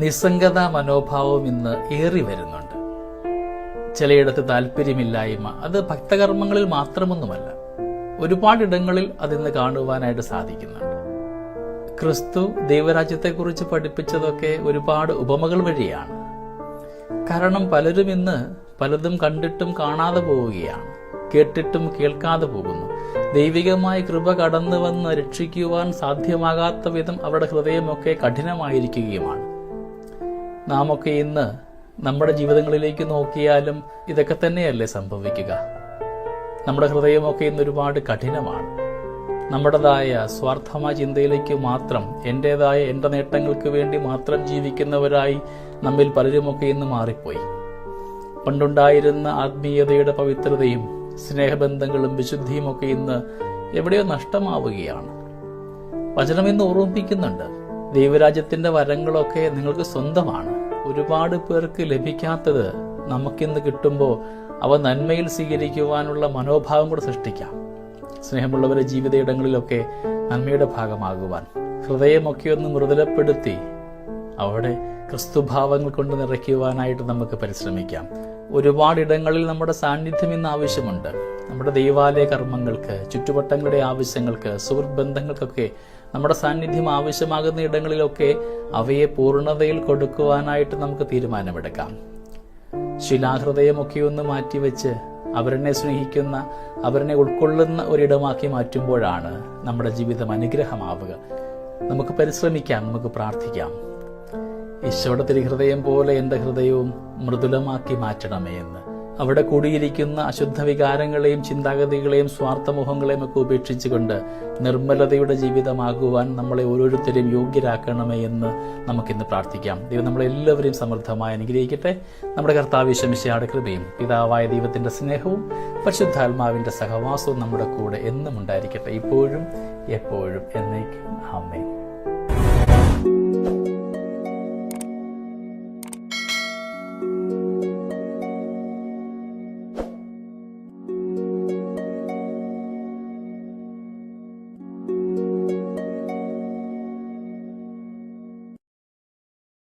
നിസ്സംഗത മനോഭാവം ഇന്ന് ഏറി വരുന്നുണ്ട്. ചിലയിടത്ത് താല്പര്യമില്ലായ്മ, അത് ഭക്തകർമ്മങ്ങളിൽ മാത്രമൊന്നുമല്ല, ഒരുപാടിടങ്ങളിൽ അതിന്ന് കാണുവാനായിട്ട് സാധിക്കുന്നുണ്ട്. ക്രിസ്തു ദൈവരാജ്യത്തെക്കുറിച്ച് പഠിപ്പിച്ചതൊക്കെ ഒരുപാട് ഉപമകൾ വഴിയാണ്. കാരണം പലരും ഇന്ന് പലതും കണ്ടിട്ടും കാണാതെ പോവുകയാണ്, കേട്ടിട്ടും കേൾക്കാതെ പോകുന്നു. ദൈവികമായ കൃപ കടന്നു വന്ന് രക്ഷിക്കുവാൻ സാധ്യമാകാത്ത വിധം അവരുടെ ഹൃദയമൊക്കെ കഠിനമായിരിക്കുകയുമാണ്. നാമൊക്കെ ഇന്ന് നമ്മുടെ ജീവിതങ്ങളിലേക്ക് നോക്കിയാലും ഇതൊക്കെ തന്നെയല്ലേ സംഭവിക്കുക? നമ്മുടെ ഹൃദയമൊക്കെ ഇന്ന് ഒരുപാട് കഠിനമാണ്. നമ്മുടേതായ സ്വാർത്ഥമായ ചിന്തയിലേക്ക് മാത്രം, എൻ്റെ നേട്ടങ്ങൾക്ക് വേണ്ടി മാത്രം ജീവിക്കുന്നവരായി നമ്മിൽ പലരുമൊക്കെ ഇന്ന് മാറിപ്പോയി. പണ്ടുണ്ടായിരുന്ന ആത്മീയതയുടെ പവിത്രതയും സ്നേഹബന്ധങ്ങളും വിശുദ്ധിയും ഒക്കെ ഇന്ന് എവിടെയോ നഷ്ടമാവുകയാണ്. വചനം ഇന്ന് ഓർമ്മിപ്പിക്കുന്നുണ്ട്, ദൈവരാജ്യത്തിന്റെ വരങ്ങളൊക്കെ നിങ്ങൾക്ക് സ്വന്തമാണ്. ഒരുപാട് പേർക്ക് ലഭിക്കാത്തത് നമുക്കിന്ന് കിട്ടുമ്പോൾ അവ നന്മയിൽ സ്വീകരിക്കുവാനുള്ള മനോഭാവം കൂടെ സൃഷ്ടിക്കാം. സ്നേഹമുള്ളവരെ, ജീവിതയിടങ്ങളിലൊക്കെ നന്മയുടെ ഭാഗമാകുവാൻ ഹൃദയമൊക്കെ ഒന്ന് മൃദുലപ്പെടുത്തി അവിടെ ക്രിസ്തുഭാവങ്ങൾ കൊണ്ട് നിറയ്ക്കുവാനായിട്ട് നമുക്ക് പരിശ്രമിക്കാം. ഒരുപാടിടങ്ങളിൽ നമ്മുടെ സാന്നിധ്യം ഇന്ന് ആവശ്യമുണ്ട്. നമ്മുടെ ദൈവാലയ കർമ്മങ്ങൾക്ക്, ചുറ്റുവട്ടങ്ങളുടെ ആവശ്യങ്ങൾക്ക്, സുഹൃത്ത് ബന്ധങ്ങൾക്കൊക്കെ നമ്മുടെ സാന്നിധ്യം ആവശ്യമാകുന്ന ഇടങ്ങളിലൊക്കെ അവയെ പൂർണ്ണതയിൽ കൊടുക്കുവാനായിട്ട് നമുക്ക് തീരുമാനമെടുക്കാം. ശിലാഹൃദയമൊക്കെ ഒന്ന് മാറ്റിവെച്ച് അവരെന്നെ സ്നേഹിക്കുന്ന, അവരെന്നെ ഉൾക്കൊള്ളുന്ന ഒരിടമാക്കി മാറ്റുമ്പോഴാണ് നമ്മുടെ ജീവിതം അനുഗ്രഹമാവുക. നമുക്ക് പരിശ്രമിക്കാം, നമുക്ക് പ്രാർത്ഥിക്കാം. ഈശോയുടെ തിരുഹൃദയം പോലെ എൻ്റെ ഹൃദയവും മൃദുലമാക്കി മാറ്റണമേ എന്ന്. അവിടെ കൂടിയിരിക്കുന്ന അശുദ്ധ വികാരങ്ങളെയും ചിന്താഗതികളെയും സ്വാർത്ഥമുഖങ്ങളെയും ഒക്കെ ഉപേക്ഷിച്ചുകൊണ്ട് നിർമ്മലതയുടെ ജീവിതമാകുവാൻ നമ്മളെ ഓരോരുത്തരെയും യോഗ്യരാക്കണമേ എന്ന് നമുക്കിന്ന് പ്രാർത്ഥിക്കാം. ദൈവം നമ്മളെല്ലാവരെയും സമൃദ്ധമായി അനുഗ്രഹിക്കട്ടെ. നമ്മുടെ കർത്താവ് യേശു മിശിഹായുടെ കൃപയും പിതാവായ ദൈവത്തിന്റെ സ്നേഹവും പരിശുദ്ധാത്മാവിന്റെ സഹവാസവും നമ്മുടെ കൂടെ എന്നും ഉണ്ടായിരിക്കട്ടെ, ഇപ്പോഴും എപ്പോഴും എന്നേക്കും. ആമേൻ.